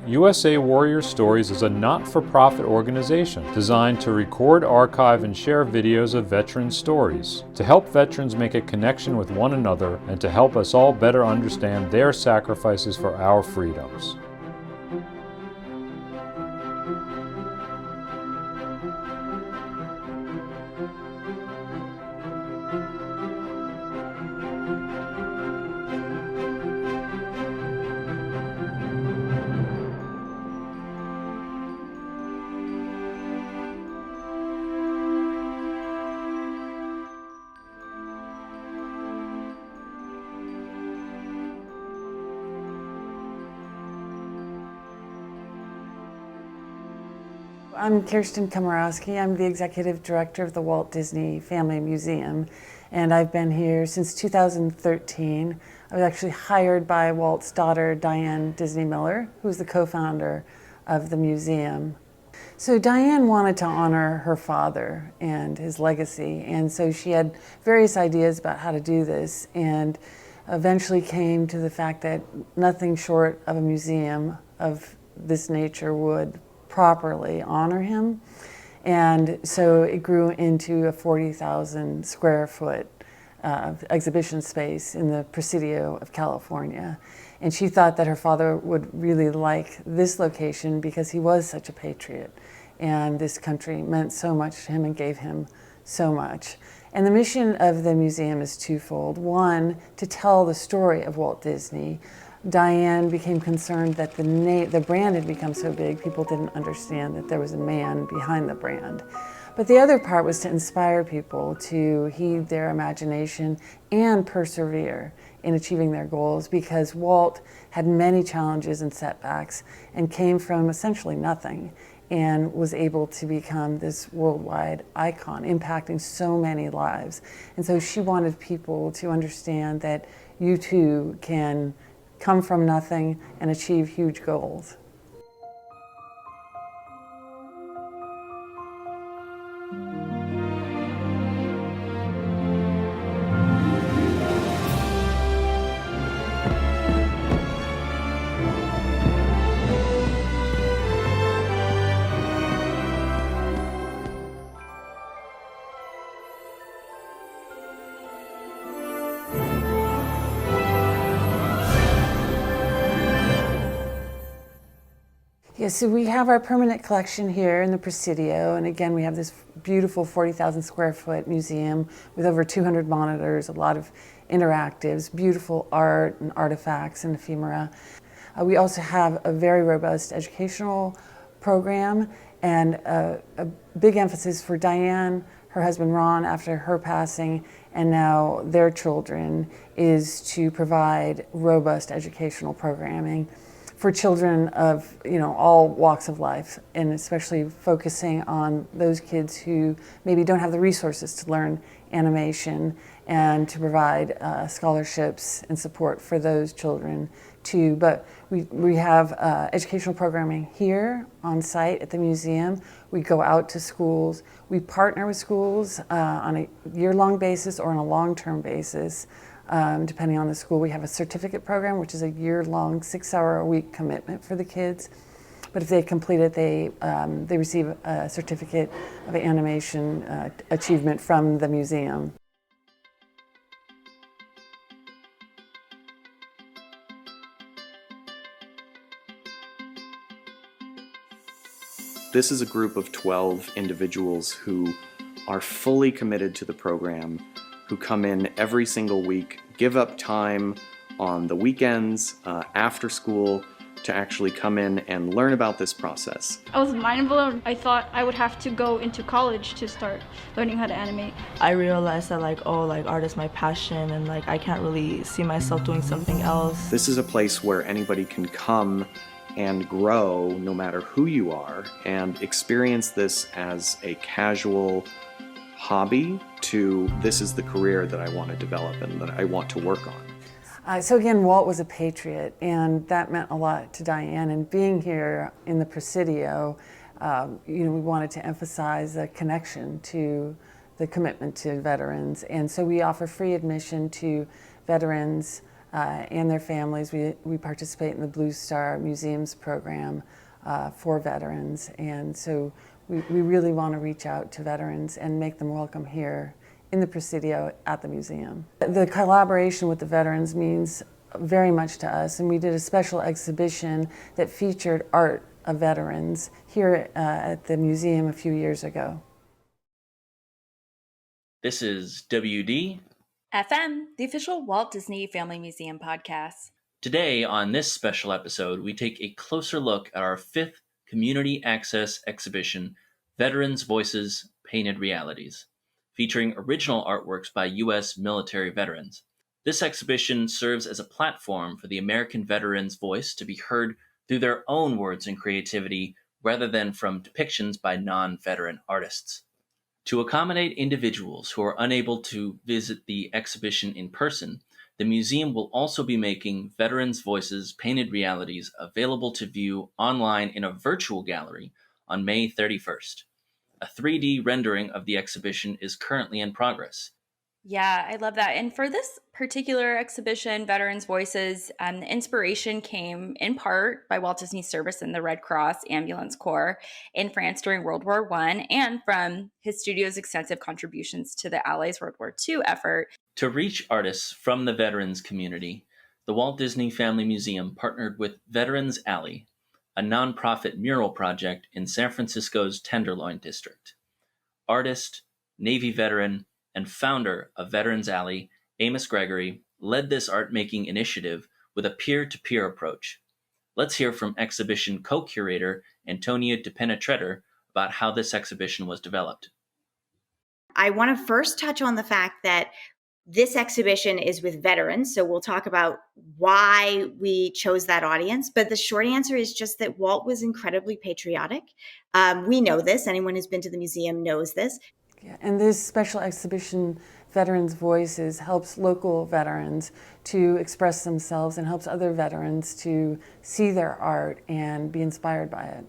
USA Warrior Stories is a not-for-profit organization designed to record, archive, and share videos of veteran stories, to help veterans make a connection with one another and to help us all better understand their sacrifices for our freedoms. I'm Kirsten Komoroske. I'm the Executive Director of the Walt Disney Family Museum, and I've been here since 2013. I was actually hired by Walt's daughter, Diane Disney Miller, who's the co-founder of the museum. So Diane wanted to honor her father and his legacy, and so she had various ideas about how to do this, and eventually came to the fact that nothing short of a museum of this nature would properly honor him. And so it grew into a 40,000 square foot exhibition space in the Presidio of California. And she thought that her father would really like this location because he was such a patriot, and this country meant so much to him and gave him so much. And the mission of the museum is twofold. One, to tell the story of Walt Disney. Diane became concerned that the brand had become so big, people didn't understand that there was a man behind the brand. But the other part was to inspire people to heed their imagination and persevere in achieving their goals, because Walt had many challenges and setbacks and came from essentially nothing and was able to become this worldwide icon, impacting so many lives. And so she wanted people to understand that you too can come from nothing and achieve huge goals. Yeah, so we have our permanent collection here in the Presidio, and again we have this beautiful 40,000 square foot museum with over 200 monitors, a lot of interactives, beautiful art and artifacts and ephemera. We also have a very robust educational program, and a big emphasis for Diane, her husband Ron, after her passing, and now their children, is to provide robust educational programming for children of all walks of life, and especially focusing on those kids who maybe don't have the resources to learn animation, and to provide scholarships and support for those children too. But we have educational programming here on site at the museum. We go out to schools. We partner with schools on a year-long basis or on a long-term basis. Depending on the school. We have a certificate program, which is a year-long, 6-hour-a-week commitment for the kids. But if they complete it, they receive a certificate of animation achievement from the museum. This is a group of 12 individuals who are fully committed to the program, who come in every single week, give up time on the weekends, after school, to actually come in and learn about this process. I was mind blown. I thought I would have to go into college to start learning how to animate. I realized that art is my passion, and I can't really see myself doing something else. This is a place where anybody can come and grow no matter who you are, and experience this as a casual hobby to this is the career that I want to develop and that I want to work on. So again, Walt was a patriot, and that meant a lot to Diane. And being here in the Presidio, we wanted to emphasize a connection to the commitment to veterans. And so we offer free admission to veterans and their families. We participate in the Blue Star Museums program for veterans, and so we really want to reach out to veterans and make them welcome here in the Presidio at the museum. The collaboration with the veterans means very much to us, and we did a special exhibition that featured art of veterans here at the museum a few years ago. This is WD FM, the official Walt Disney Family Museum podcast. Today, on this special episode, we take a closer look at our 5th Community Access exhibition, Veterans' Voices, Painted Realities, featuring original artworks by U.S. military veterans. This exhibition serves as a platform for the American veteran's voice to be heard through their own words and creativity rather than from depictions by non-veteran artists. To accommodate individuals who are unable to visit the exhibition in person, the museum will also be making Veterans' Voices Painted Realities available to view online in a virtual gallery on May 31st. A 3D rendering of the exhibition is currently in progress. Yeah, I love that. And for this particular exhibition, Veterans' Voices, the inspiration came in part by Walt Disney's service in the Red Cross Ambulance Corps in France during World War I, and from his studio's extensive contributions to the Allies' World War II effort. To reach artists from the veterans community, the Walt Disney Family Museum partnered with Veterans Alley, a nonprofit mural project in San Francisco's Tenderloin District. Artist, Navy veteran, and founder of Veterans Alley, Amos Gregory, led this art-making initiative with a peer-to-peer approach. Let's hear from exhibition co-curator Antonia DePenetreder about how this exhibition was developed. I want to first touch on the fact that this exhibition is with veterans, so we'll talk about why we chose that audience. But the short answer is just that Walt was incredibly patriotic. We know this. Anyone who's been to the museum knows this. Yeah, and this special exhibition, Veterans' Voices, helps local veterans to express themselves and helps other veterans to see their art and be inspired by it.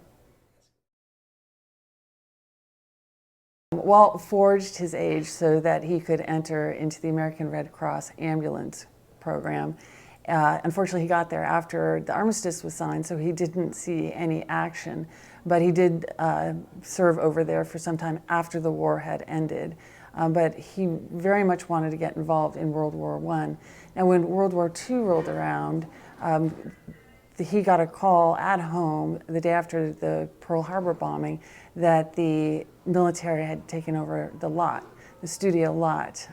Walt forged his age so that he could enter into the American Red Cross ambulance program. Unfortunately, he got there after the armistice was signed, so he didn't see any action. But he did serve over there for some time after the war had ended. But he very much wanted to get involved in World War I. And when World War II rolled around, he got a call at home the day after the Pearl Harbor bombing that the military had taken over the lot, the studio lot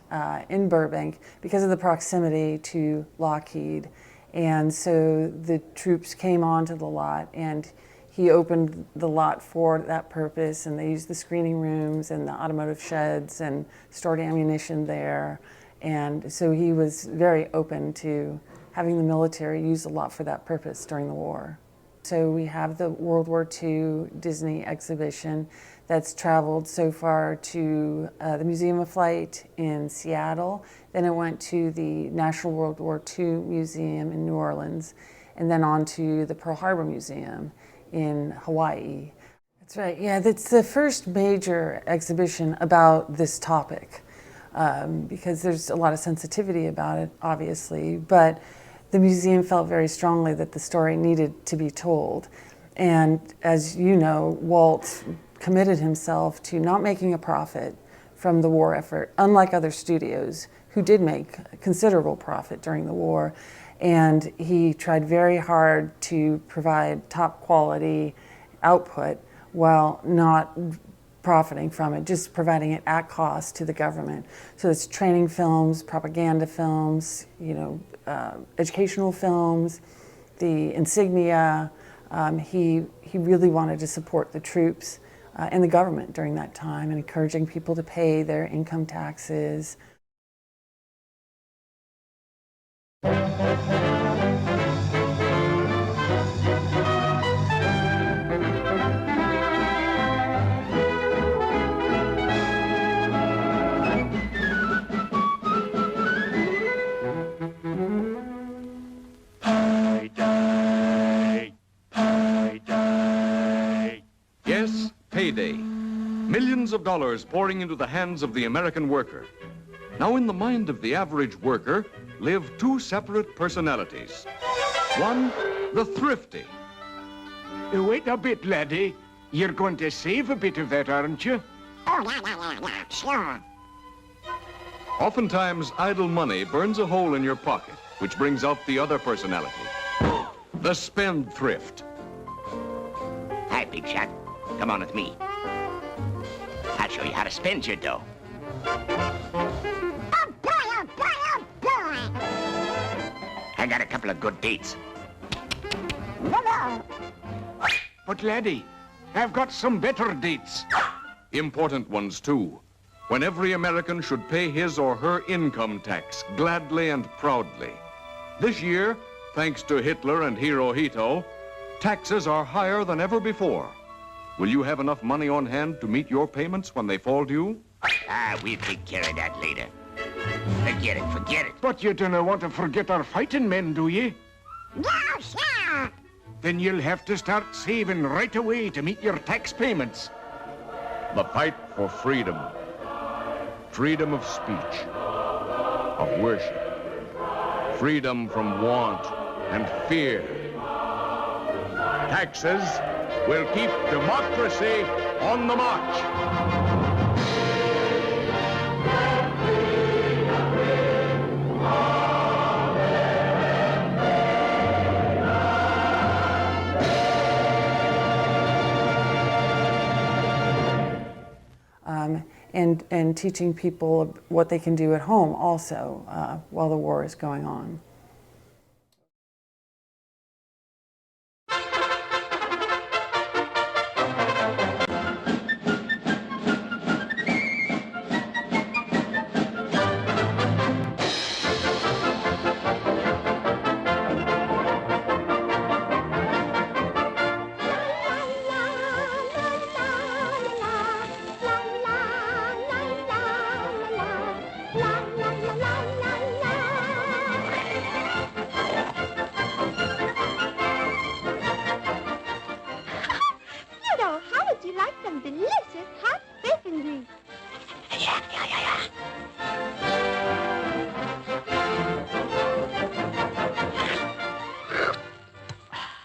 in Burbank, because of the proximity to Lockheed. And so the troops came onto the lot, and he opened the lot for that purpose, and they used the screening rooms and the automotive sheds and stored ammunition there. And so he was very open to having the military use the lot for that purpose during the war. So we have the World War II Disney exhibition that's traveled so far to the Museum of Flight in Seattle. Then it went to the National World War II Museum in New Orleans, and then on to the Pearl Harbor Museum in Hawaii. That's right, yeah, that's the first major exhibition about this topic because there's a lot of sensitivity about it, obviously, but the museum felt very strongly that the story needed to be told. And as you know, Walt committed himself to not making a profit from the war effort, unlike other studios who did make considerable profit during the war. And he tried very hard to provide top quality output while not profiting from it, just providing it at cost to the government. So it's training films, propaganda films, educational films, the insignia. He really wanted to support the troops and the government during that time, and encouraging people to pay their income taxes. Yes, payday. Millions of dollars pouring into the hands of the American worker. Now, in the mind of the average worker, live two separate personalities. One, the thrifty. Wait a bit, laddie. You're going to save a bit of that, aren't you? Sure. Oftentimes, idle money burns a hole in your pocket, which brings out the other personality. The spendthrift. Hi, Big Shot. Come on with me. I'll show you how to spend your dough. I got a couple of good dates. But, laddie, I've got some better dates. Important ones, too. When every American should pay his or her income tax gladly and proudly. This year, thanks to Hitler and Hirohito, taxes are higher than ever before. Will you have enough money on hand to meet your payments when they fall due? We'll take care of that later. Forget it, forget it. But you don't want to forget our fighting men, do you? No, sir. Then you'll have to start saving right away to meet your tax payments. The fight for freedom. Freedom of speech, of worship. Freedom from want and fear. Taxes will keep democracy on the march. And teaching people what they can do at home also while the war is going on.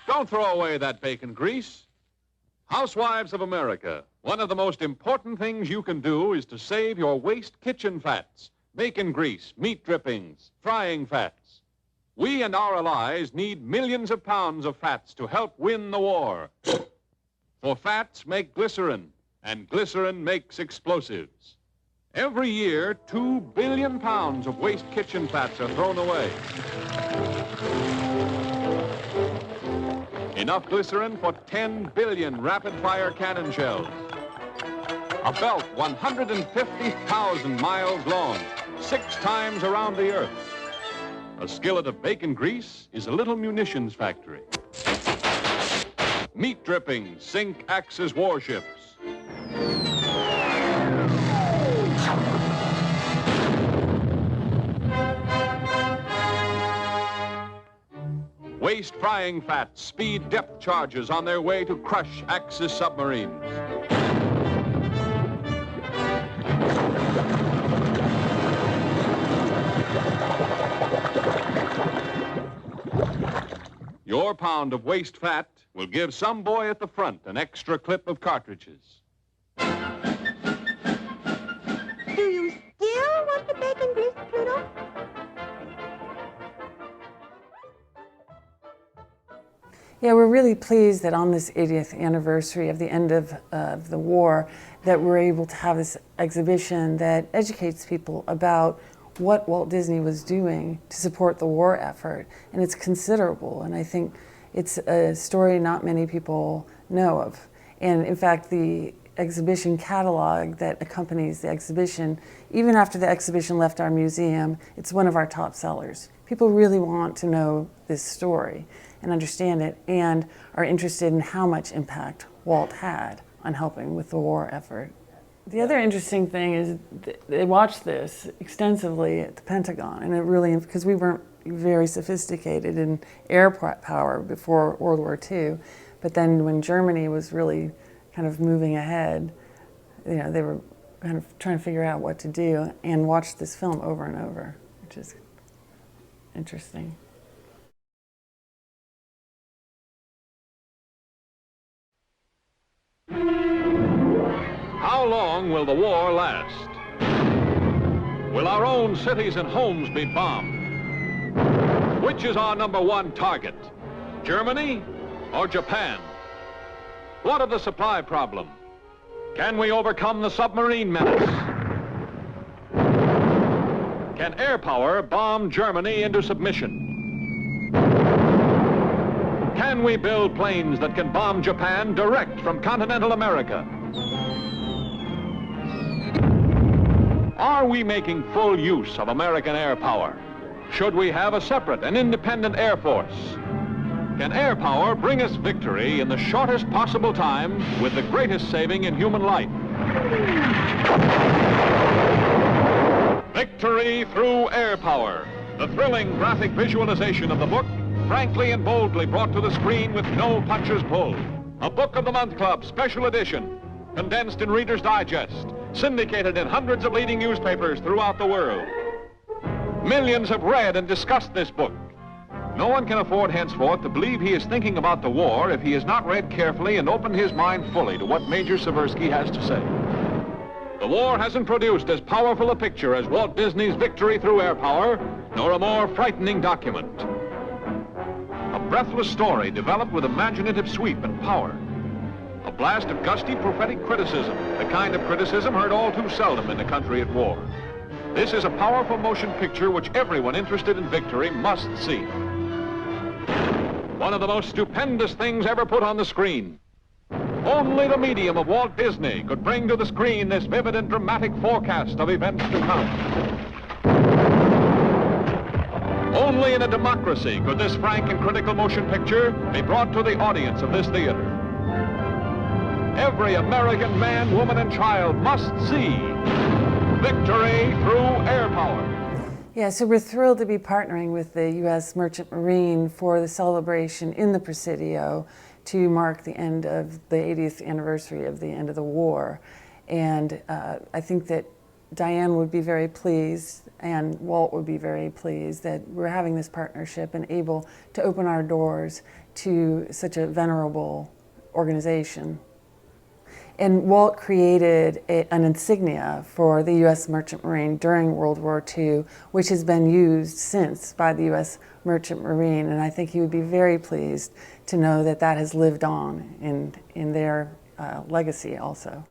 Don't throw away that bacon grease. Housewives of America, one of the most important things you can do is to save your waste kitchen fats, bacon grease, meat drippings, frying fats. We and our allies need millions of pounds of fats to help win the war. For fats make glycerin, and glycerin makes explosives. Every year, 2 billion pounds of waste kitchen fats are thrown away. Enough glycerin for 10 billion rapid-fire cannon shells. A belt 150,000 miles long, 6 times around the Earth. A skillet of bacon grease is a little munitions factory. Meat drippings sink Axis warships. Waste frying fats speed depth charges on their way to crush Axis submarines. Your pound of waste fat will give some boy at the front an extra clip of cartridges. Do you still want the bacon grease, Pluto? Yeah, we're really pleased that on this 80th anniversary of the end of the war, that we're able to have this exhibition that educates people about what Walt Disney was doing to support the war effort. And it's considerable, and I think it's a story not many people know of. And in fact, the exhibition catalog that accompanies the exhibition, even after the exhibition left our museum, it's one of our top sellers. People really want to know this story and understand it, and are interested in how much impact Walt had on helping with the war effort. The other interesting thing is they watched this extensively at the Pentagon, and it really, because we weren't very sophisticated in air power before World War II, but then when Germany was really kind of moving ahead, you know, they were kind of trying to figure out what to do, and watched this film over and over, which is interesting. How long will the war last? Will our own cities and homes be bombed? Which is our #1 target? Germany or Japan? What of the supply problem? Can we overcome the submarine menace? Can air power bomb Germany into submission? Can we build planes that can bomb Japan direct from continental America? Are we making full use of American air power? Should we have a separate and independent air force? Can air power bring us victory in the shortest possible time with the greatest saving in human life? Victory through air power. The thrilling graphic visualization of the book, frankly and boldly brought to the screen with no punches pulled. A Book of the Month Club special edition, condensed in Reader's Digest, syndicated in hundreds of leading newspapers throughout the world. Millions have read and discussed this book. No one can afford henceforth to believe he is thinking about the war if he has not read carefully and opened his mind fully to what Major Seversky has to say. The war hasn't produced as powerful a picture as Walt Disney's Victory Through Air Power, nor a more frightening document. A breathless story developed with imaginative sweep and power. A blast of gusty prophetic criticism, the kind of criticism heard all too seldom in a country at war. This is a powerful motion picture which everyone interested in victory must see. One of the most stupendous things ever put on the screen. Only the medium of Walt Disney could bring to the screen this vivid and dramatic forecast of events to come. Only in a democracy could this frank and critical motion picture be brought to the audience of this theater. Every American man, woman, and child must see Victory Through Air Power. Yeah, so we're thrilled to be partnering with the U.S. Merchant Marine for the celebration in the Presidio to mark the end of the 80th anniversary of the end of the war. And I think that Diane would be very pleased and Walt would be very pleased that we're having this partnership and able to open our doors to such a venerable organization. And Walt created an insignia for the U.S. Merchant Marine during World War II, which has been used since by the U.S. Merchant Marine. And I think he would be very pleased to know that that has lived on in their legacy also.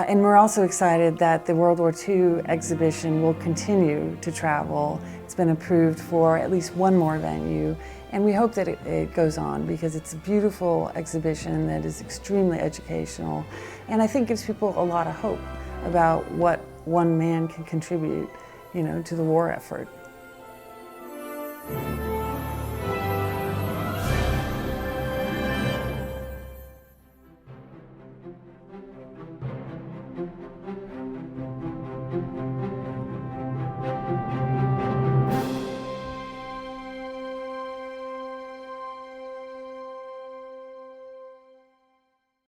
And we're also excited that the World War II exhibition will continue to travel. It's been approved for at least one more venue, And we hope that it goes on because it's a beautiful exhibition that is extremely educational, and I think gives people a lot of hope about what one man can contribute, to the war effort.